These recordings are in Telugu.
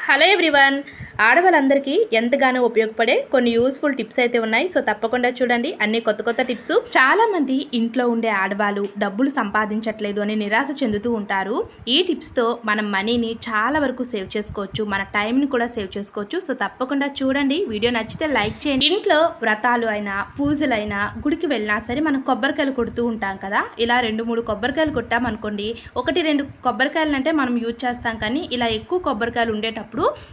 హలో ఎవ్రీవన్, ఆడవాళ్ళందరికీ ఎంతగానో ఉపయోగపడే కొన్ని యూస్ఫుల్ టిప్స్ అయితే ఉన్నాయి. సో తప్పకుండా చూడండి. అన్ని కొత్త కొత్త టిప్స్. చాలా మంది ఇంట్లో ఉండే ఆడవాళ్ళు డబ్బులు సంపాదించట్లేదు అని నిరాశ చెందుతూ ఉంటారు. ఈ టిప్స్తో మనం మనీని చాలా వరకు సేవ్ చేసుకోవచ్చు, మన టైంని కూడా సేవ్ చేసుకోవచ్చు. సో తప్పకుండా చూడండి. వీడియో నచ్చితే లైక్ చేయండి. ఇంట్లో వ్రతాలు అయినా పూజలైనా గుడికి వెళ్ళినా సరే మనం కొబ్బరికాయలు కొడుతూ ఉంటాం కదా. ఇలా 2-3 కొబ్బరికాయలు కొట్టామనుకోండి, 1-2 కొబ్బరికాయలు అంటే మనం యూజ్ చేస్తాం. కానీ ఇలా ఎక్కువ కొబ్బరికాయలు ఉండేటప్పుడు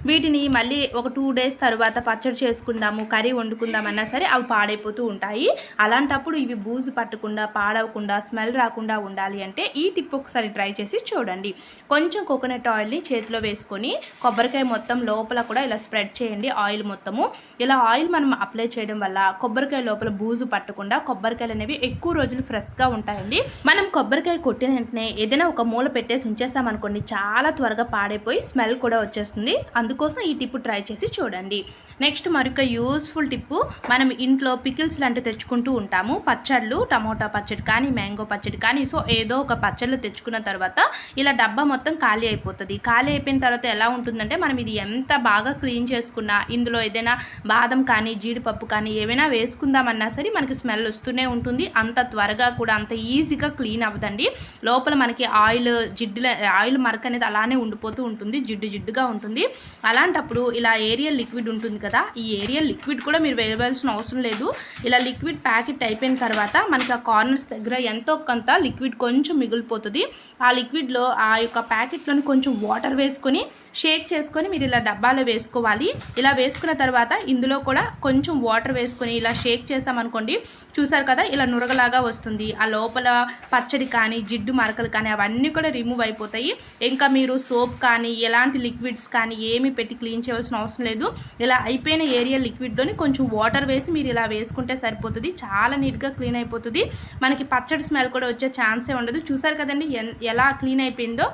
వీటిని మళ్ళీ ఒక 2 డేస్ తర్వాత పచ్చడి చేసుకుందాము, కర్రీ వండుకుందామన్నా సరే అవి పాడైపోతూ ఉంటాయి. అలాంటప్పుడు ఇవి బూజు పట్టకుండా, పాడవకుండా, స్మెల్ రాకుండా ఉండాలి అంటే ఈ టిప్ ఒకసారి ట్రై చేసి చూడండి. కొంచెం కోకోనట్ ఆయిల్ని చేతిలో వేసుకొని కొబ్బరికాయ మొత్తం లోపల కూడా ఇలా స్ప్రెడ్ చేయండి. ఆయిల్ మొత్తము ఇలా ఆయిల్ మనం అప్లై చేయడం వల్ల కొబ్బరికాయ లోపల బూజు పట్టకుండా కొబ్బరికాయలు అనేవి ఎక్కువ రోజులు ఫ్రెష్గా ఉంటాయండి. మనం కొబ్బరికాయ కొట్టిన వెంటనే ఏదైనా ఒక మూల పెట్టేసి ఉంచేస్తామనుకోండి, చాలా త్వరగా పాడైపోయి స్మెల్ కూడా వచ్చేస్తుంది. అందుకోసం ఈ టిప్ ట్రై చేసి చూడండి. నెక్స్ట్ మరొక యూస్ఫుల్ టిప్పు, మనం ఇంట్లో పికిల్స్ లాంటివి తెచ్చుకుంటూ ఉంటాము. పచ్చళ్ళు, టమోటా పచ్చడి కానీ, మ్యాంగో పచ్చడి కానీ, సో ఏదో ఒక పచ్చళ్ళు తెచ్చుకున్న తర్వాత ఇలా డబ్బా మొత్తం ఖాళీ అయిపోతుంది. ఖాళీ అయిపోయిన తర్వాత ఎలా ఉంటుందంటే, మనం ఇది ఎంత బాగా క్లీన్ చేసుకున్నా, ఇందులో ఏదైనా బాదం కానీ, జీడిపప్పు కానీ ఏమైనా వేసుకుందామన్నా సరే మనకి స్మెల్ వస్తూనే ఉంటుంది. అంత త్వరగా కూడా అంత ఈజీగా క్లీన్ అవ్వదండి. లోపల మనకి ఆయిల్ మరక అనేది అలానే ఉండిపోతూ ఉంటుంది, జిడ్డుగా ఉంటుంది. అలాంటప్పుడు ఇలా ఏరియల్ లిక్విడ్ ఉంటుంది కదా, ఈ ఏరియల్ లిక్విడ్ కూడా మీరు వేయవలసిన అవసరం లేదు. ఇలా లిక్విడ్ ప్యాకెట్ అయిపోయిన తర్వాత మనకి ఆ కార్నర్స్ దగ్గర ఎంతో కొంత లిక్విడ్ కొంచెం మిగిలిపోతుంది. ఆ లిక్విడ్లో ఆ యొక్క ప్యాకెట్లోని కొంచెం వాటర్ వేసుకొని షేక్ చేసుకొని మీరు ఇలా డబ్బాలో వేసుకోవాలి. ఇలా వేసుకున్న తర్వాత ఇందులో కూడా కొంచెం వాటర్ వేసుకొని ఇలా షేక్ చేసామనుకోండి, చూసారు కదా ఇలా నురగలాగా వస్తుంది. ఆ లోపల పచ్చడి కానీ, జిడ్డు మరకలు కానీ అవన్నీ కూడా రిమూవ్ అయిపోతాయి. ఇంకా మీరు సోప్ కానీ, ఎలాంటి లిక్విడ్స్ కానీ ఏమీ పెట్టి క్లీన్ చేయవలసిన అవసరం లేదు. ఇలా అయిపోయిన ఏరియా లిక్విడ్లోని కొంచెం వాటర్ వేసి మీరు ఇలా వేసుకుంటే సరిపోతుంది. చాలా నీట్గా క్లీన్ అయిపోతుంది. మనకి పచ్చడి స్మెల్ కూడా వచ్చే ఛాన్సే ఉండదు. చూసారు కదండి ఎలా క్లీన్ అయిపోయిందో.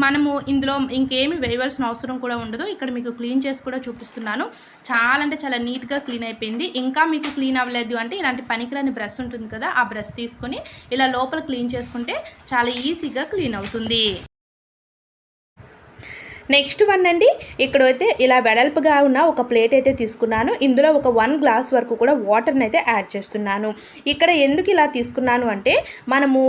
మనము ఇందులో ఇంకేమి వేయవలసిన అవసరం కూడా ఉండదు. ఇక్కడ మీకు క్లీన్ చేసి కూడా చూపిస్తున్నాను. చాలా అంటే చాలా నీట్గా క్లీన్ అయిపోయింది. ఇంకా మీకు క్లీన్ అవ్వలేదు అంటే ఇలాంటి పనికిరాని బ్రష్ ఉంటుంది కదా, ఆ బ్రష్ తీసుకొని ఇలా లోపల క్లీన్ చేసుకుంటే చాలా ఈజీగా క్లీన్ అవుతుంది. నెక్స్ట్ వన్ అండి, ఇక్కడైతే ఇలా వెడల్పుగా ఉన్న ఒక ప్లేట్ అయితే తీసుకున్నాను. ఇందులో ఒక 1 గ్లాస్ వరకు కూడా వాటర్ని అయితే యాడ్ చేస్తున్నాను. ఇక్కడ ఎందుకు ఇలా తీసుకున్నాను అంటే, మనము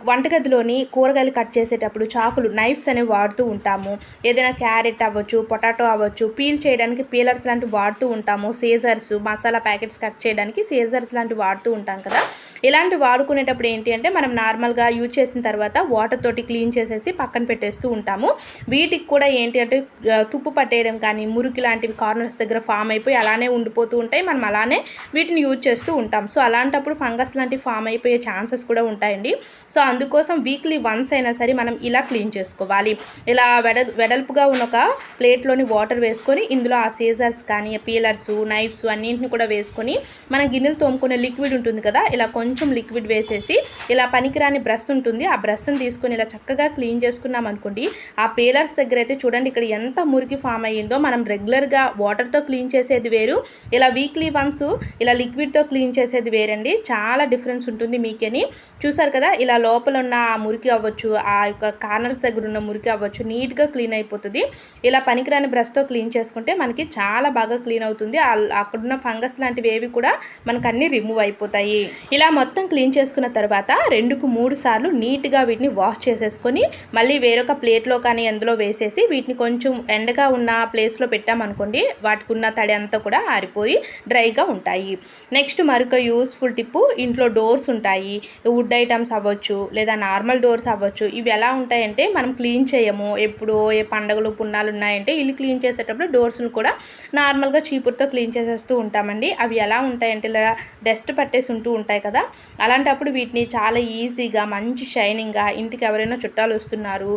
వంటగదిలోని కూరగాయలు కట్ చేసేటప్పుడు చాకులు, నైఫ్స్ అనేవి వాడుతూ ఉంటాము. ఏదైనా క్యారెట్ అవ్వచ్చు, పొటాటో అవ్వచ్చు, పీల్ చేయడానికి పీలర్స్ లాంటివి వాడుతూ ఉంటాము. సీజర్స్, మసాలా ప్యాకెట్స్ కట్ చేయడానికి సీజర్స్ లాంటివి వాడుతూ ఉంటాం కదా. ఇలాంటి వాడుకునేటప్పుడు ఏంటి అంటే, మనం నార్మల్గా యూజ్ చేసిన తర్వాత వాటర్ తోటి క్లీన్ చేసేసి పక్కన పెట్టేస్తూ ఉంటాము. వీటికి కూడా ఏంటి అంటే తుప్పు పట్టేయడం కానీ, మురికి లాంటివి కార్నర్స్ దగ్గర ఫామ్ అయిపోయి అలానే ఉండిపోతూ ఉంటాయి. మనం అలానే వీటిని యూజ్ చేస్తూ ఉంటాం. సో అలాంటప్పుడు ఫంగస్ లాంటివి ఫామ్ అయిపోయే ఛాన్సెస్ కూడా ఉంటాయండి. సో అందుకోసం వీక్లీ వన్స్ అయినా సరే మనం ఇలా క్లీన్ చేసుకోవాలి. ఇలా వెడల్పుగా ఉన్న ఒక ప్లేట్లోని వాటర్ వేసుకొని ఇందులో ఆ సీజర్స్ కానీ, పీలర్స్, నైఫ్స్ అన్నింటిని కూడా వేసుకొని, మన గిన్నెలు తోముకునే లిక్విడ్ ఉంటుంది కదా, ఇలా కొంచెం లిక్విడ్ వేసేసి ఇలా పనికిరాని బ్రష్ ఉంటుంది, ఆ బ్రష్ని తీసుకొని ఇలా చక్కగా క్లీన్ చేసుకున్నాం అనుకోండి. ఆ పీలర్స్ దగ్గర అయితే చూడండి ఇక్కడ ఎంత మురికి ఫామ్ అయ్యిందో. మనం రెగ్యులర్గా వాటర్తో క్లీన్ చేసేది వేరు, ఇలా వీక్లీ వన్స్ ఇలా లిక్విడ్తో క్లీన్ చేసేది వేరండి. చాలా డిఫరెన్స్ ఉంటుంది మీకేని. చూసారు కదా ఇలా లోపల ఉన్న ఆ మురికి అవ్వచ్చు, ఆ యొక్క కార్నర్స్ దగ్గర ఉన్న మురికి అవ్వచ్చు, నీట్గా క్లీన్ అయిపోతుంది. ఇలా పనికిరాని బ్రష్తో క్లీన్ చేసుకుంటే మనకి చాలా బాగా క్లీన్ అవుతుంది. అక్కడున్న ఫంగస్ లాంటివి ఏవి కూడా మనకు అన్నీ రిమూవ్ అయిపోతాయి. ఇలా మొత్తం క్లీన్ చేసుకున్న తర్వాత 2-3 సార్లు నీట్గా వీటిని వాష్ చేసేసుకొని మళ్ళీ వేరొక ప్లేట్లో కానీ అందులో వేసేసి వీటిని కొంచెం ఎండగా ఉన్న ప్లేస్లో పెట్టామనుకోండి, వాటికి ఉన్న తడి అంతా కూడా ఆరిపోయి డ్రైగా ఉంటాయి. నెక్స్ట్ మరొక యూస్ఫుల్ టిప్పు, ఇంట్లో డోర్స్ ఉంటాయి, వుడ్ ఐటమ్స్ అవ్వచ్చు లేదా నార్మల్ డోర్స్ అవ్వచ్చు. ఇవి ఎలా ఉంటాయంటే, మనం క్లీన్ చేయము. ఎప్పుడో ఏ పండుగలు పున్నాలు ఉన్నాయంటే ఇల్లు క్లీన్ చేసేటప్పుడు డోర్స్ను కూడా నార్మల్గా చీపురుతో క్లీన్ చేసేస్తూ ఉంటామండి. అవి ఎలా ఉంటాయంటే ఇలా డస్ట్ పట్టేసి ఉంటూ ఉంటాయి కదా, అలాంటప్పుడు వీటిని చాలా ఈజీగా మంచి షైనింగ్గా, ఇంటికి ఎవరైనా చుట్టాలు వస్తున్నారు,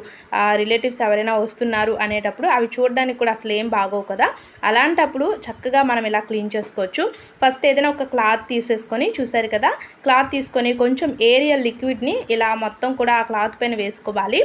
రిలేటివ్స్ ఎవరైనా వస్తున్నారు అనేటప్పుడు అవి చూడడానికి కూడా అసలు ఏం బాగోవు కదా, అలాంటప్పుడు చక్కగా మనం ఇలా క్లీన్ చేసుకోవచ్చు. ఫస్ట్ ఏదైనా ఒక క్లాత్ తీసేసుకొని, చూసారు కదా క్లాత్ తీసుకొని కొంచెం ఏరియల్ లిక్విడ్ని ఇలా మొత్తం కూడా ఆ క్లాత్ పైన వేసుకోవాలి.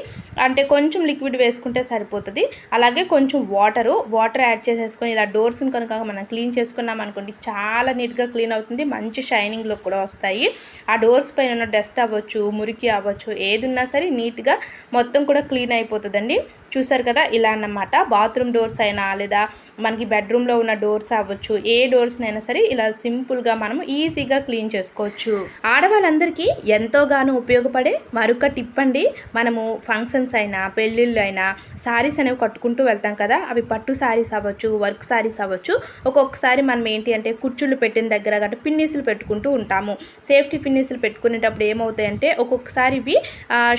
అంటే కొంచెం లిక్విడ్ వేసుకుంటే సరిపోతుంది. అలాగే కొంచెం వాటర్ యాడ్ చేసేసుకొని ఇలా డోర్స్ని కనుక మనం క్లీన్ చేసుకున్నాం అనుకోండి, చాలా నీట్గా క్లీన్ అవుతుంది. మంచి షైనింగ్లో కూడా వస్తాయి. ఆ డోర్స్ పైన ఉన్న డస్ట్ అవ్వచ్చు, మురికి అవ్వచ్చు, ఏది ఉన్నా సరే నీట్గా మొత్తం కూడా క్లీన్ అయిపోతుందండి. చూసారు కదా, ఇలా అన్నమాట. బాత్రూమ్ డోర్స్ అయినా లేదా మనకి బెడ్రూమ్లో ఉన్న డోర్స్ అవ్వచ్చు, ఏ డోర్స్నైనా సరే ఇలా సింపుల్గా మనం ఈజీగా క్లీన్ చేసుకోవచ్చు. ఆడవాళ్ళందరికీ ఎంతోగానో ఉపయోగపడే మరొక టిప్ అండి. మనము ఫంక్షన్స్ అయినా పెళ్ళిళ్ళు అయినా శారీస్ అనేవి కట్టుకుంటూ వెళ్తాం కదా, అవి పట్టు శారీస్ అవ్వచ్చు, వర్క్ శారీస్ అవ్వచ్చు. ఒక్కొక్కసారి మనం ఏంటి అంటే కుర్చీలు పెట్టిన దగ్గర గట్రా పిన్నీసులు పెట్టుకుంటూ ఉంటాము. సేఫ్టీ పిన్నీసులు పెట్టుకునేటప్పుడు ఏమవుతాయంటే ఒక్కొక్కసారి ఇవి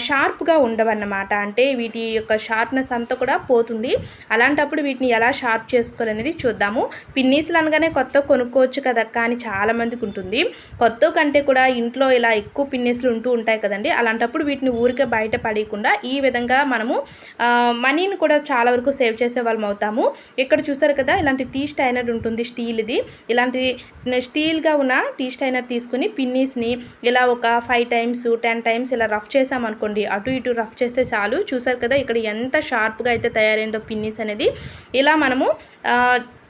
షార్ప్గా ఉండవన్నమాట. అంటే వీటి యొక్క షార్ప్నెస్ అంతా కూడా పోతుంది. అలాంటప్పుడు వీటిని ఎలా షార్ప్ చేసుకోవాలనేది చూద్దాము. పిన్నీసులు అనగానే కొత్త కొనుక్కోవచ్చు కదా, కానీ చాలామందికి ఉంటుంది. కొత్త కంటే కూడా ఇంట్లో ఇలా ఎక్కువ పిన్నీసులు ఉంటూ ఉంటాయి కదండి. అలాంటప్పుడు వీటిని ఊరికే బయట పడేయకుండా ఈ విధంగా మనము మనీని కూడా చాలా వరకు సేవ్ చేసే వాళ్ళం అవుతాము. ఇక్కడ చూసారు కదా, ఇలాంటి టీ స్టైనర్ ఉంటుంది, స్టీల్ది. ఇలాంటి స్టీల్గా ఉన్న టీ స్టైనర్ తీసుకుని పిన్నీస్ని ఇలా ఒక 5 టైమ్స్ 10 టైమ్స్ ఇలా రఫ్ చేసామనుకోండి, అటు ఇటు రఫ్ చేస్తే చాలు. చూసారు కదా ఇక్కడ ఎంత షార్ప్గా అయితే తయారైందో పిన్నీస్ అనేది. ఇలా మనము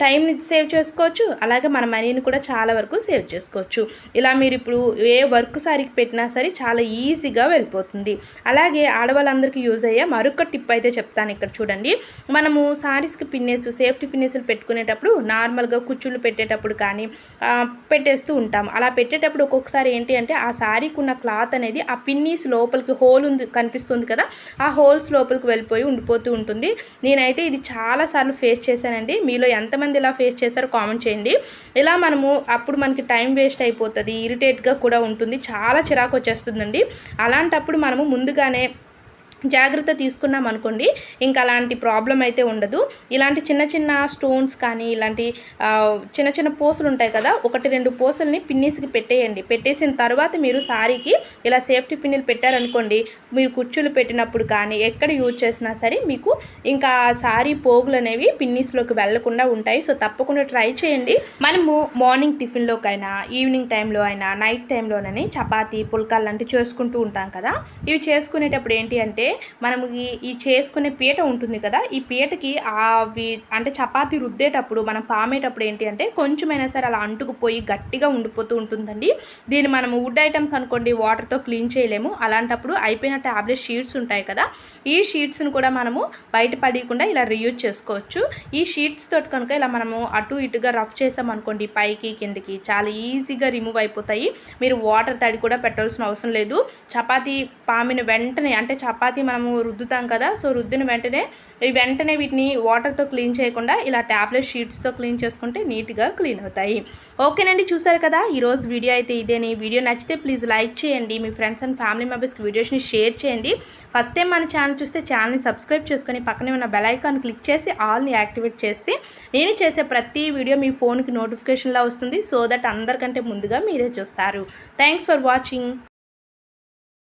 టైంని సేవ్ చేసుకోవచ్చు, అలాగే మన మనీని కూడా చాలా వరకు సేవ్ చేసుకోవచ్చు. ఇలా మీరు ఇప్పుడు ఏ వర్క్ సారీకి పెట్టినా సరే చాలా ఈజీగా వెళ్ళిపోతుంది. అలాగే ఆడవాళ్ళందరికీ యూజ్ అయ్యే మరొక టిప్ అయితే చెప్తాను. ఇక్కడ చూడండి, మనము సారీస్కి పిన్నేసు సేఫ్టీ పిన్నేసులు పెట్టుకునేటప్పుడు నార్మల్గా కుచ్చుళ్ళు పెట్టేటప్పుడు కానీ పెట్టేస్తూ ఉంటాం. అలా పెట్టేటప్పుడు ఒక్కొక్కసారి ఏంటి అంటే ఆ సారీకి ఉన్న క్లాత్ అనేది ఆ పిన్నీస్ లోపలికి హోల్ ఉంది కనిపిస్తుంది కదా, ఆ హోల్స్ లోపలికి వెళ్ళిపోయి ఉండిపోతూ ఉంటుంది. నేనైతే ఇది చాలాసార్లు ఫేస్ చేశానండి. మీలో ఎంతమంది ఇలా ఫేస్ చేశారో కామెంట్ చేయండి. ఇలా మనము అప్పుడు మనకి టైం వేస్ట్ అయిపోతుంది, ఇరిటేట్గా కూడా ఉంటుంది, చాలా చిరాకు వచ్చేస్తుందండి. అలాంటప్పుడు మనము ముందుగానే జాగ్రత్త తీసుకున్నాం అనుకోండి, ఇంకా అలాంటి ప్రాబ్లం అయితే ఉండదు. ఇలాంటి చిన్న చిన్న స్టోన్స్ కానీ ఇలాంటి చిన్న చిన్న పూసలు ఉంటాయి కదా, 1-2 పూసల్ని పిన్నీస్కి పెట్టేయండి. పెట్టేసిన తర్వాత మీరు సారీకి ఇలా సేఫ్టీ పిన్నులు పెట్టారనుకోండి, మీరు కుర్చీలు పెట్టినప్పుడు కానీ ఎక్కడ యూజ్ చేసినా సరే మీకు ఇంకా సారీ పోగులు అనేవి పిన్నీస్లోకి వెళ్లకుండా ఉంటాయి. సో తప్పకుండా ట్రై చేయండి. మనము మార్నింగ్ టిఫిన్లోకైనా ఈవినింగ్ టైంలో అయినా నైట్ టైంలోనని చపాతీ పుల్కాలు లాంటివి చేసుకుంటూ ఉంటాం కదా. ఇవి చేసుకునేటప్పుడు ఏంటి అంటే మనము ఈ చేసుకునే పీట ఉంటుంది కదా, ఈ పీటకి అవి అంటే చపాతీ రుద్దేటప్పుడు మనం పామేటప్పుడు ఏంటి అంటే కొంచెమైనా సరే అలా అంటుకుపోయి గట్టిగా ఉండిపోతూ ఉంటుందండి. దీన్ని మనము వుడ్ ఐటమ్స్ అనుకోండి వాటర్తో క్లీన్ చేయలేము. అలాంటప్పుడు అయిపోయిన ట్యాబ్లెట్ షీట్స్ ఉంటాయి కదా, ఈ షీట్స్ని కూడా మనము బయట పడేయకుండా ఇలా రీయూజ్ చేసుకోవచ్చు. ఈ షీట్స్ తోటి కనుక ఇలా మనము అటు ఇటుగా రఫ్ చేసామనుకోండి, పైకి కిందకి చాలా ఈజీగా రిమూవ్ అయిపోతాయి. మీరు వాటర్ తడి కూడా పెట్టాల్సిన అవసరం లేదు. చపాతీ పామిన వెంటనే అంటే చపాతీ మనము రుద్దుతాం కదా, సో రుద్దిన వెంటనే వీటిని వాటర్తో క్లీన్ చేయకుండా ఇలా ట్యాబ్లెట్ షీట్స్తో క్లీన్ చేసుకుంటే నీట్గా క్లీన్ అవుతాయి. ఓకేనండి, చూసారు కదా ఈరోజు వీడియో అయితే ఇదేని. వీడియో నచ్చితే ప్లీజ్ లైక్ చేయండి, మీ ఫ్రెండ్స్ అండ్ ఫ్యామిలీ మెంబర్స్కి వీడియోస్ని షేర్ చేయండి. ఫస్ట్ టైం మన ఛానల్ చూస్తే ఛానల్ని సబ్స్క్రైబ్ చేసుకొని పక్కనే ఉన్న బెల్ ఐకాన్ క్లిక్ చేసి ఆల్ని యాక్టివేట్ చేస్తే నేను చేసే ప్రతి వీడియో మీ ఫోన్కి నోటిఫికేషన్లా వస్తుంది. సో దట్ అందరికంటే ముందుగా మీరే చూస్తారు. Thanks for watching.